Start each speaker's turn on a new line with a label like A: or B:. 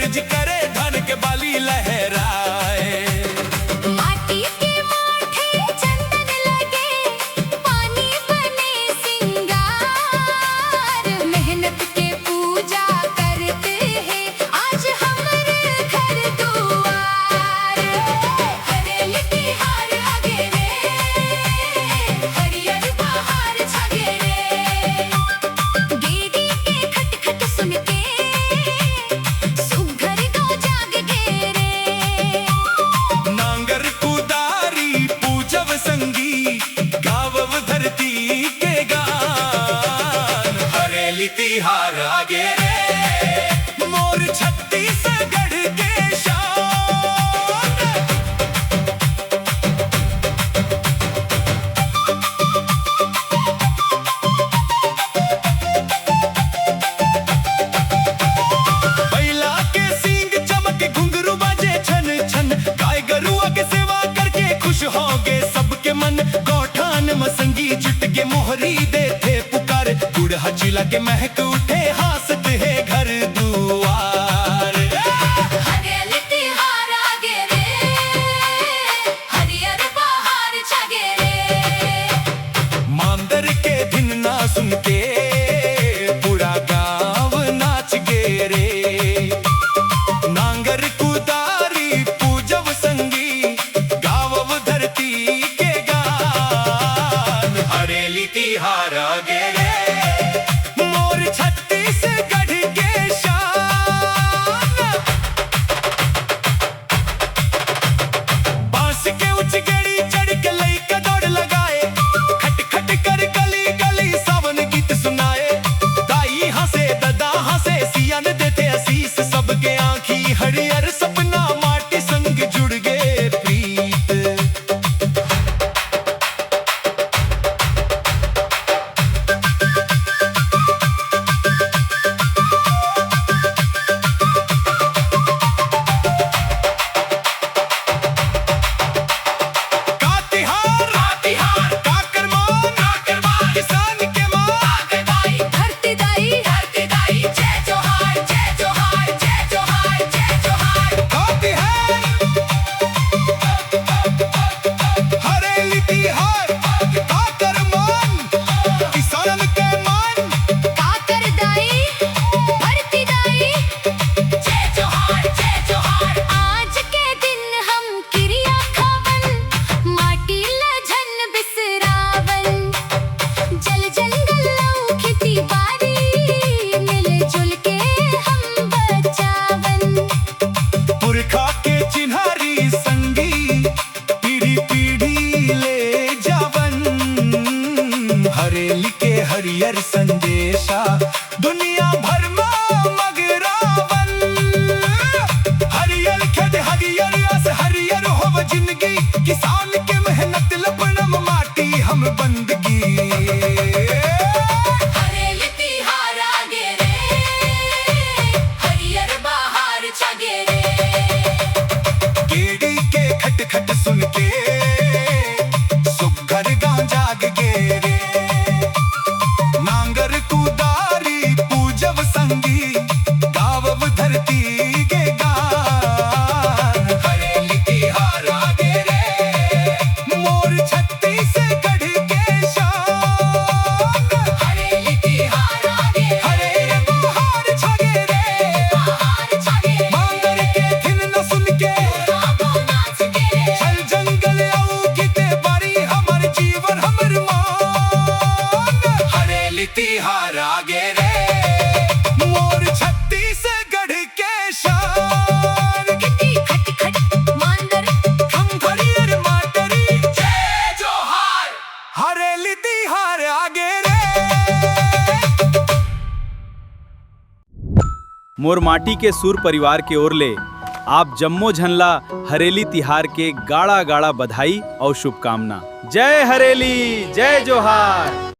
A: सूरज करे धन के बाली लहराए।
B: माटी के माथे चंदन लगे, पानी बने सिंगार। मेहनत के पूजा करते हैं आज हमारे घर दुआर। हरेली तिहार आगे रे, हरियर बहार छगे रे। गेड़ी के खट खट सुन के सुघर गो जाग गे रे।
A: नांगर कुदारी पूजब संगी, गावब धरती के गान। हरेली तिहार आगे रे, मोर छत्तीसगढ़ के शान। बैला के सींग चमक घुंघरू बाजे छन छन, गाय गरुआ के सेवा करके खुश होगे सबके मन। गौठान मसंगी जुट के मोहरी देते पुकार, गुड़हा चिला के महक उठे हासत है घर दुआर।
B: हरेली तिहार आगे रे, हरियर बहार छगे रे।
A: मांदर के दिन ना सुन के पूरा गांव नाच गे रे। नांगर कुदारी पूजब संगी, गावब धरती के गान। हरेली तिहार आगे रे, मोर छत्तीसगढ़ के शान। बांस के उच्च गेड़ी चढ़ के लइका दौड़ लगाए, खट खट कर गली गली सावन गीत सुनाए। दाई हंसे ददा हंसे, सियन देते आशीष सबके आंखी हरियर सपना माटी संग जुड़ गए प्रीत। का तिहार का करमान किसान के मां।
B: धरती दाई जय जोहार जय जोहार जय जोहार जय जोहार।
A: का तिहार हरेली तिहार का करमान किसान के मान।
B: काकर दाई धरती दाई जय जोहार जय जोहार। आज के दिन हम क्रिया खावन, माटी लझन बिसरावन। जल जंगल लऊ खेती बाड़ी, मिल जुल के हम बचावन।
A: पुरखा के चिन्हारी संगी, पीढ़ी पीढ़ी ले जावन। हरेली के हरियर संदेशा दुनिया भर में मगरावन। हरियर खेत हरियर आस हरियर होव जिंदगी, किसान के मेहनत लपड़म माटी हम बंदगी।
B: हरेली तिहार आगे रे, हरियर बहार छगे रे।
A: गेड़ी के खट खट सुन के सुघर गांव जाग गे रे। नांगर कुदारी पूजब संगी, गावब धरती के गान। हरेली तिहार आगे रे, मोर छत्तीसगढ़ के शान।
B: हरेली तिहार आगे
A: हरेर बहार छगे रे,
B: बहार छगे रे।
A: मांगर के थिन न सुन के
B: गावो नाच गे रे।
A: चल जंगल आऊ किते बारी हमर जीवन हमर मान। हरेली तिहार आगे रे, मोर छत्तीसगढ़ के शान।
B: किती खट खट मांदर
A: हम हरियर माटरी जय जोहार। हरेली तिहार आगे रे।
C: मोर माटी के सूर परिवार के ओर ले आप जम्मो झनला हरेली तिहार के गाड़ा गाड़ा बधाई और शुभकामना। जय हरेली जय जोहार।